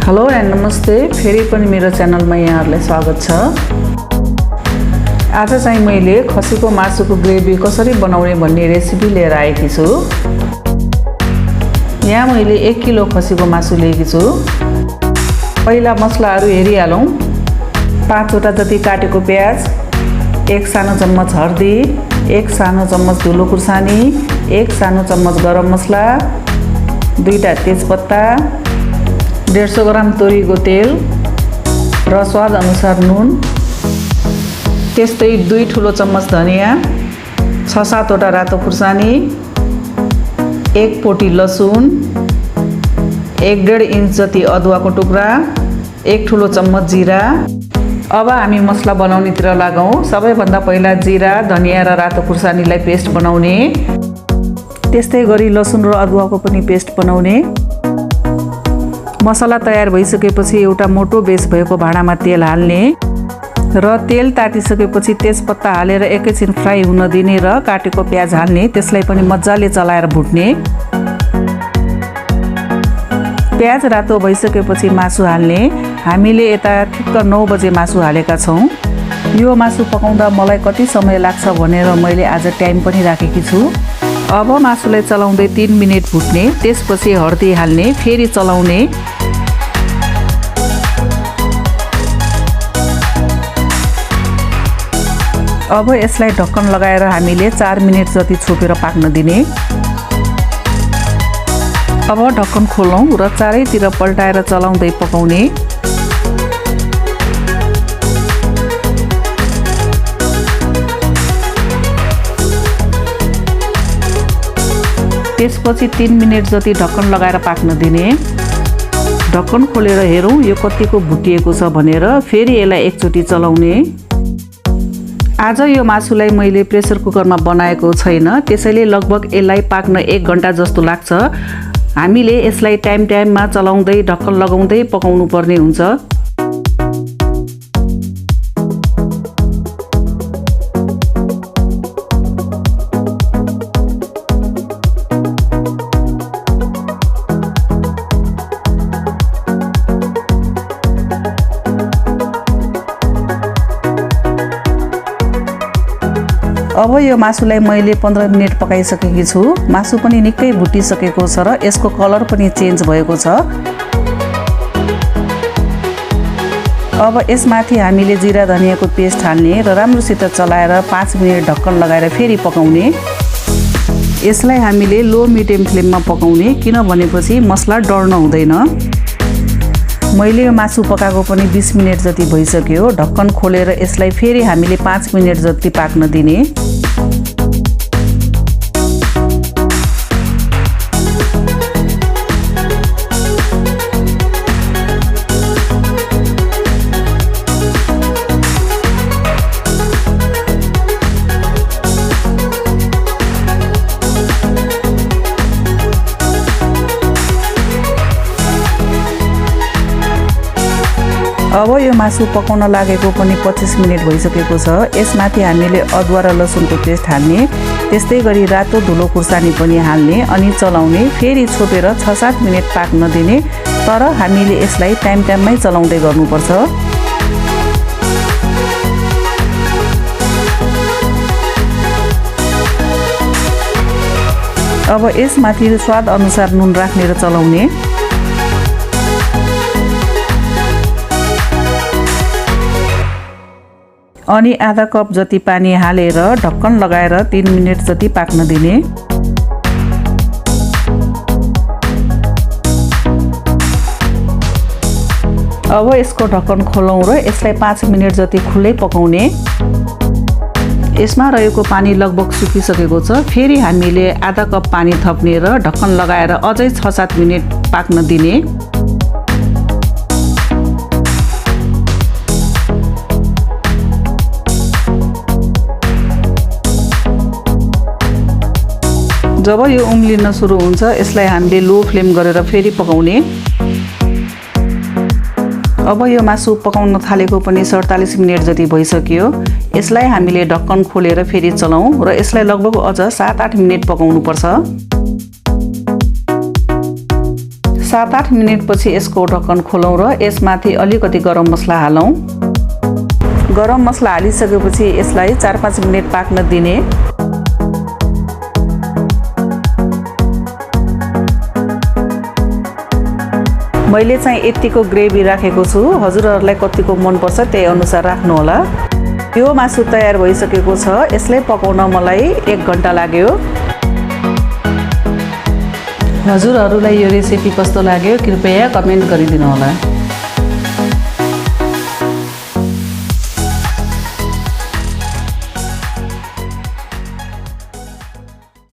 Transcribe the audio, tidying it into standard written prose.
Hello and नमस्ते, फेरि पनि मेरो च्यानलमा यहाँहरुलाई स्वागत छ। आज चाहिँ मैले खसीको मासुको ग्रेभी कसरी बनाउने भन्ने रेसिपी लिएर आएकी छु। यहाँ मैले 1 किलो खसीको मासु लिएकी छु। पहिला मसलाहरू हेरिहालौं। 5 वटा जति काटेको प्याज, 1 सानो चम्मच हर्दी, 1 सानो चम्मच धुलो खुर्सानी, 1 सानो चम्मच गरम मसला, 2टा तेजपत्ता, 150 ग्राम तोरीको तेल र स्वाद अनुसार नुन, त्यस्तै 2 ठुलो चम्मच धनिया, 6-7 वटा रातो खुर्सानी, 1 पोटी लसुन, 1.5 इन्च जति अदुवाको टुक्रा, 1 ठुलो चम्मच जीरा। अब हामी मसला बनाउनेतिर लागौं। सबैभन्दा पहिला जीरा, धनिया र रातो खुर्सानीलाई पेस्ट बनाउने, त्यस्तै गरी लसुन र अदुवाको पनि पेस्ट बनाउने। मसला तयार भइसकेपछि एउटा मोटो बेस भएको भाँडामा तेल हाल्ने र तेल तातिसकेपछि तेजपत्ता हालेर एकैछिन फ्राई हुन दिने र काटेको प्याज हाल्ने, त्यसलाई पनि मज्जाले चलाएर भुट्ने। प्याज रातो भइसकेपछि मासु हाल्ने। हामीले यता ठिक्क 9 बजे मासु हालेका छौं। यो मासु पकाउँदा मलाई कति समय लाग्छ भनेर मैले आज टाइम पनि राखेकी छु। अब मासुलाई चलाउँदै 3 मिनेट भुट्ने, त्यसपछि हर्दी हाल्ने, फेरि चलाउने। अब यसलाई ढक्कन लगाएर हामीले 4 मिनेट जति छोपेर पाक्न दिने। अब ढक्कन खोलौं र चारैतिर पल्टाएर चलाउँदै पकाउने। त्यसपछि 3 मिनेट जति ढक्कन लगाएर पाक्न दिने। ढक्कन खोलेर हेरौं यो कतिको भुटिएको छ भनेर, फेरि यसलाई एकचोटी चलाउने। आज यो मासुलाई मैले प्रेसर कुकरमा बनाएको छैन, त्यसैले लगभग यसलाई पाक्न 1 घण्टा जस्तो लाग्छ। हामीले यसलाई टाइममा चलाउँदै ढक्कन लगाउँदै पकाउनु पर्ने हुन्छ। अब यो मासुलाई मैले 15 मिनेट पकाइसकेकी छु। मासु पनि निकै भुटिसकेको छ र यसको कलर पनि चेन्ज भएको छ। अब यसमाथि हामीले जिरा धनियाको पेस्ट हाल्ने र राम्रोसित चलाएर 5 मिनेट ढक्कन लगाएर फेरि पकाउने। यसलाई हामीले लो मिडियम फ्लेममा पकाउने, किनभनेपछि मसला डढ्न हुँदैन। मैले यो मासु पकाएको पनि 20 मिनेट जति भइसक्यो। ढक्कन खोलेर यसलाई फेरि हामीले 5 मिनेट जति पाक्न दिने। अब यो मासु पकाउन लागेको पनि 25 मिनेट भइसकेको छ। यसमाथि हामीले अदुवा र लसुनको पेस्ट हाल्ने, त्यस्तै गरी रातो धुलो खुर्सानी पनि हाल्ने अनि चलाउने। फेरि छोपेर 6-7 मिनेट पाक्न दिने, तर हामीले यसलाई टाइममै चलाउँदै गर्नुपर्छ। अब यसमाथि स्वाद अनुसार नुन राख्ने र चलाउने। अनि आधा कप जति पानी हालेर ढक्कन लगाएर 3 मिनेट जति पाक्न दिने। अब यसको ढक्कन खोलौं र यसलाई 5 मिनेट जति खुल्लै पकाउने। यसमा रहेको पानी लगभग सुकिसकेको छ। फेरि हामीले आधा कप पानी थप्ने र ढक्कन लगाएर अझै 6-7 मिनेट पाक्न दिने। जब यो उम्लिन सुरु हुन्छ यसलाई हामीले लो फ्लेम गरेर फेरि पकाउने। अब यो मासु पकाउन थालेको पनि 47 मिनेट जति भइसक्यो। यसलाई हामीले ढक्कन खोलेर फेरि चलाउँ र यसलाई लगभग अझ 7-8 मिनेट पकाउनु पर्छ। 7-8 मिनेटपछि यसको ढक्कन खोलौँ र यसमाथि अलिकति गरम मसला हालौँ। गरम मसला हालिसकेपछि यसलाई 4-5 मिनेट पाक्न दिने। मैले चाहिँ यतिको ग्रेभी राखेको छु। हजुरहरूलाई कतिको मनपर्छ त्यही अनुसार राख्नुहोला। यो मासु तयार भइसकेको छ। यसलाई पकाउन मलाई 1 घन्टा लाग्यो। हजुरहरूलाई यो रेसिपी कस्तो लाग्यो कृपया कमेन्ट गरिदिनु होला।